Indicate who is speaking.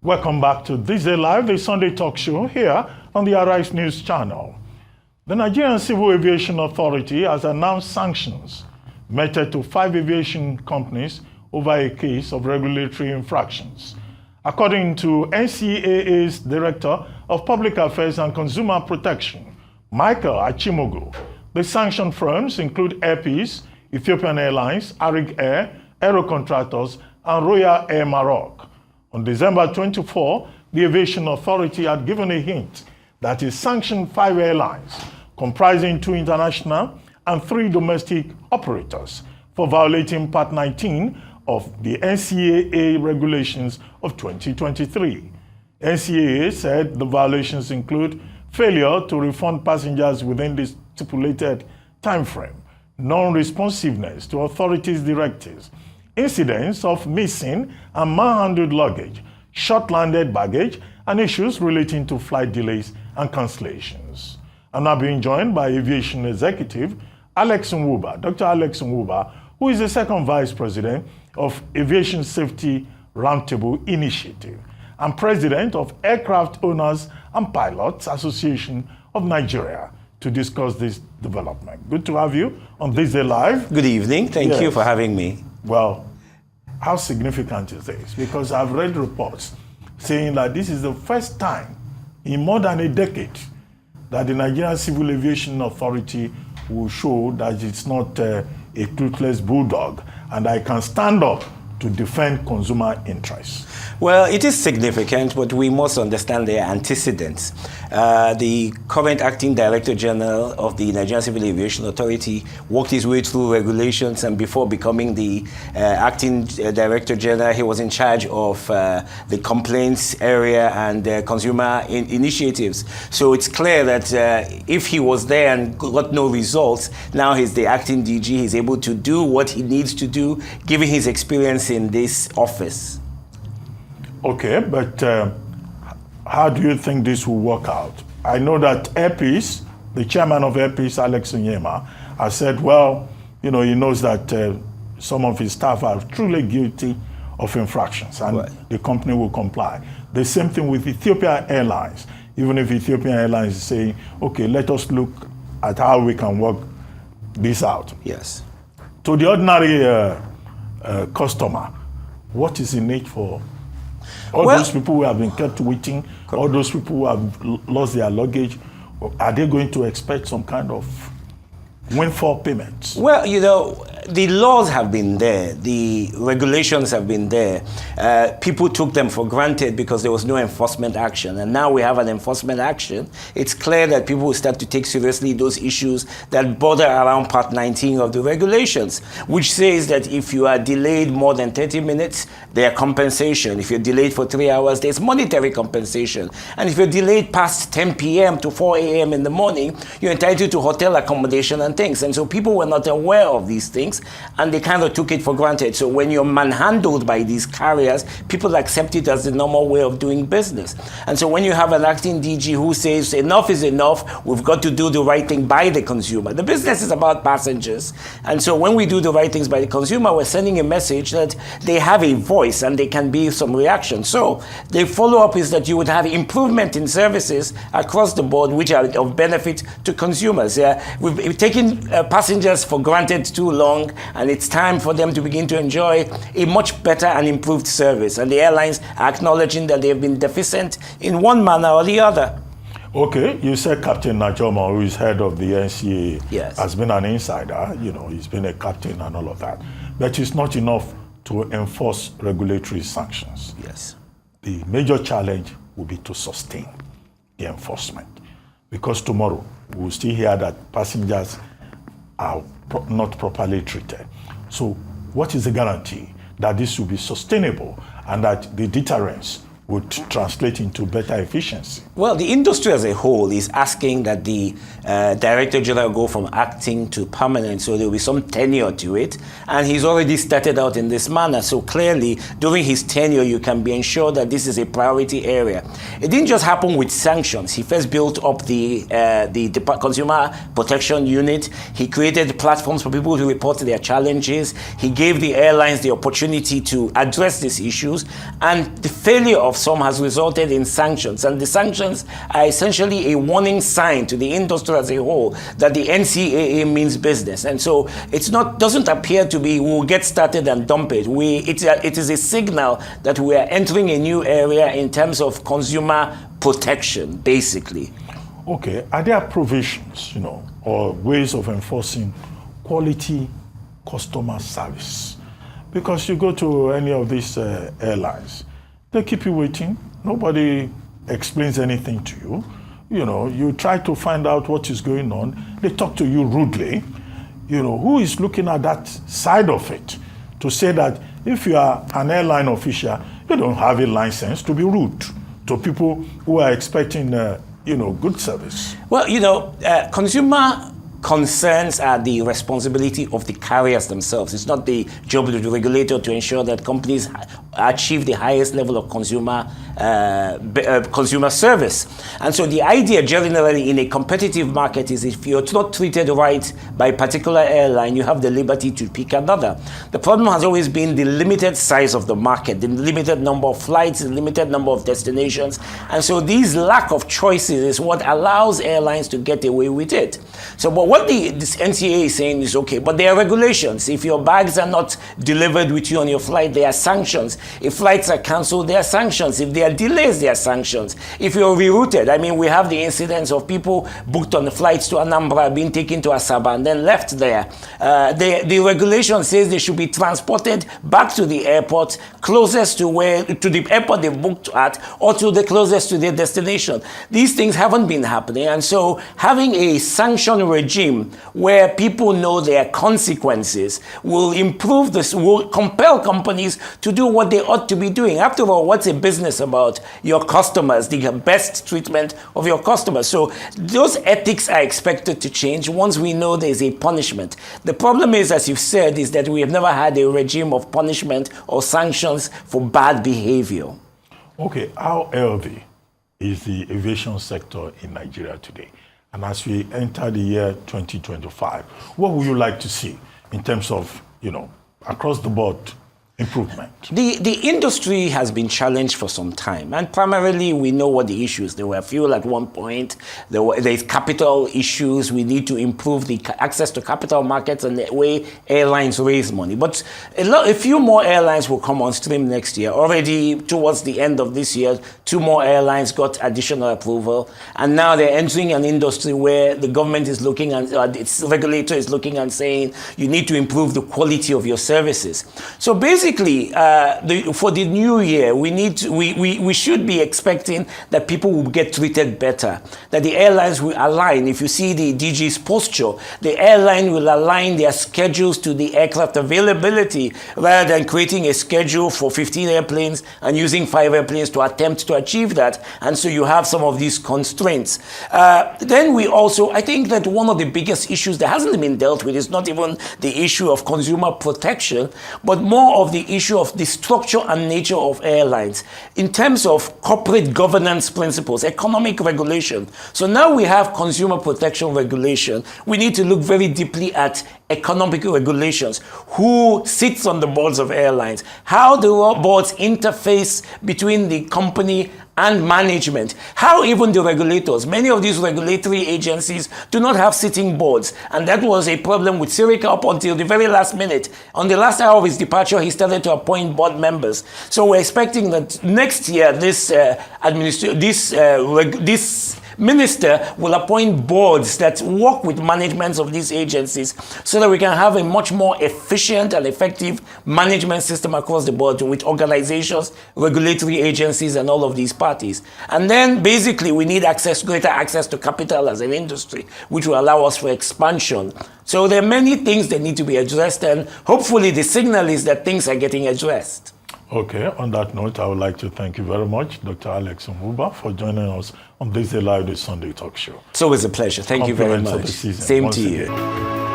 Speaker 1: Welcome back to This Day Live, the Sunday talk show here on the Arise News channel. The Nigerian Civil Aviation Authority has announced sanctions meted to 5 aviation companies over a case of regulatory infractions. According to NCAA's Director of Public Affairs and Consumer Protection, Michael Achimogo, the sanctioned firms include Air Peace, Ethiopian Airlines, Arik Air, Aero Contractors, and Royal Air Maroc. On December 24, the Aviation Authority had given a hint that it sanctioned 5 airlines, comprising 2 international and 3 domestic operators, for violating Part 19 of the NCAA regulations of 2023. NCAA said the violations include failure to refund passengers within the stipulated time frame, non-responsiveness to authorities' directives, incidents of missing and manhandled luggage, short-landed baggage, and issues relating to flight delays and cancellations. I'm now being joined by Aviation Executive Alex Nwaba, Dr. Alex Nwaba, who is the second Vice President of Aviation Safety Roundtable Initiative and President of Aircraft Owners and Pilots Association of Nigeria, to discuss this development. Good to have you on This Day Live.
Speaker 2: Good evening. Thank you for having me.
Speaker 1: Well, how significant is this? Because I've read reports saying that this is the first time in more than a decade that the Nigerian Civil Aviation Authority will show that it's not a toothless bulldog, and I can stand up to defend consumer interests.
Speaker 2: Well, it is significant, but we must understand the antecedents. The current Acting Director General of the Nigerian Civil Aviation Authority worked his way through regulations, and before becoming the Acting Director General, he was in charge of the complaints area and consumer initiatives. So it's clear that if he was there and got no results, now he's the Acting DG, he's able to do what he needs to do, given his experience in this office.
Speaker 1: Okay, but how do you think this will work out? I know that Air Peace, the chairman of Air Peace, Alex Onyema, has said, well, he knows that some of his staff are truly guilty of infractions, and the company will comply. The same thing with Ethiopian Airlines. Even if Ethiopian Airlines is saying, okay, let us look at how we can work this out.
Speaker 2: Yes.
Speaker 1: To the ordinary customer, what is in it for all those people who have been kept waiting, all those people who have lost their luggage? Are they going to expect some kind of windfall payments?
Speaker 2: Well, the laws have been there, the regulations have been there. People took them for granted because there was no enforcement action. And now we have an enforcement action. It's clear that people will start to take seriously those issues that border around Part 19 of the regulations, which says that if you are delayed more than 30 minutes, there are compensation. If you're delayed for 3 hours, there's monetary compensation. And if you're delayed past 10 p.m. to 4 a.m. in the morning, you're entitled to hotel accommodation and things. And so people were not aware of these things, and they kind of took it for granted. So when you're manhandled by these carriers, people accept it as the normal way of doing business. And so when you have an acting DG who says enough is enough, we've got to do the right thing by the consumer. The business is about passengers. And so when we do the right things by the consumer, we're sending a message that they have a voice and there can be some reaction. So the follow-up is that you would have improvement in services across the board, which are of benefit to consumers. We've taken passengers for granted too long, and it's time for them to begin to enjoy a much better and improved service. And the airlines are acknowledging that they have been deficient in one manner or the other.
Speaker 1: Okay, you said Captain Najoma, who is head of the NCAA, has been an insider. He's been a captain and all of that. But it's not enough to enforce regulatory sanctions.
Speaker 2: Yes.
Speaker 1: The major challenge will be to sustain the enforcement. Because tomorrow, we'll still hear that passengers are not properly treated. So what is the guarantee that this will be sustainable and that the deterrence would translate into better efficiency?
Speaker 2: Well, the industry as a whole is asking that the Director General go from acting to permanent, so there will be some tenure to it. And he's already started out in this manner. So clearly, during his tenure, you can be ensured that this is a priority area. It didn't just happen with sanctions. He first built up the Consumer Protection Unit. He created platforms for people to report their challenges. He gave the airlines the opportunity to address these issues. And the failure of some has resulted in sanctions. And the sanctions are essentially a warning sign to the industry as a whole that the NCAA means business. And so doesn't appear to be we'll get started and dump it. It is a signal that we are entering a new area in terms of consumer protection, basically.
Speaker 1: Okay, are there provisions, or ways of enforcing quality customer service? Because you go to any of these airlines, they keep you waiting. Nobody explains anything to you. You try to find out what is going on. They talk to you rudely. Who is looking at that side of it to say that if you are an airline official, you don't have a license to be rude to people who are expecting, good service?
Speaker 2: Well, consumer concerns are the responsibility of the carriers themselves. It's not the job of the regulator to ensure that companies achieve the highest level of consumer service. And so the idea generally in a competitive market is if you're not treated right by a particular airline, you have the liberty to pick another. The problem has always been the limited size of the market, the limited number of flights, the limited number of destinations. And so these lack of choices is what allows airlines to get away with it. So but what this NCAA is saying is okay, but there are regulations. If your bags are not delivered with you on your flight, there are sanctions. If flights are cancelled, there are sanctions. If there are delays, there are sanctions. If you're rerouted, we have the incidents of people booked on the flights to Anambra being taken to Asaba and then left there. The regulation says they should be transported back to the airport closest to the airport they booked at, or to the closest to their destination. These things haven't been happening, and so having a sanction regime where people know their consequences will will compel companies to do what they ought to be doing. After all, what's a business about? Your customers, the best treatment of your customers. So those ethics are expected to change once we know there's a punishment. The problem is, as you've said, is that we have never had a regime of punishment or sanctions for bad behavior.
Speaker 1: Okay, how healthy is the aviation sector in Nigeria today? And as we enter the year 2025, what would you like to see in terms of, across the board improvement?
Speaker 2: The industry has been challenged for some time, and primarily we know what the issues. There were fuel at one point. There's capital issues. We need to improve the access to capital markets and the way airlines raise money. But a few more airlines will come on stream next year. Already towards the end of this year, 2 more airlines got additional approval, and now they're entering an industry where the government is looking and its regulator is looking and saying you need to improve the quality of your services. So basically, for the new year, we should be expecting that people will get treated better, that the airlines will align. If you see the DG's posture, the airline will align their schedules to the aircraft availability rather than creating a schedule for 15 airplanes and using 5 airplanes to attempt to achieve that. And so you have some of these constraints. Then I think that one of the biggest issues that hasn't been dealt with is not even the issue of consumer protection, but more of the issue of the structure and nature of airlines in terms of corporate governance principles, economic regulation. So now we have consumer protection regulation. We need to look very deeply at economic regulations. Who sits on the boards of airlines? How do boards interface between the company and management? How even the regulators? Many of these regulatory agencies do not have sitting boards, and that was a problem with Sirica up until the very last minute. On the last hour of his departure, he started to appoint board members. So we're expecting that next year this minister will appoint boards that work with managements of these agencies so that we can have a much more efficient and effective management system across the board with organizations, regulatory agencies, and all of these parties. And then basically we need greater access to capital as an industry, which will allow us for expansion. So there are many things that need to be addressed, and hopefully the signal is that things are getting addressed.
Speaker 1: Okay, on that note, I would like to thank you very much, Dr. Alex Nwaba, for joining us on this Live This Sunday Talk Show.
Speaker 2: It's always a pleasure. Thank you very much.
Speaker 1: Of the season,
Speaker 2: Same to you.
Speaker 1: Again.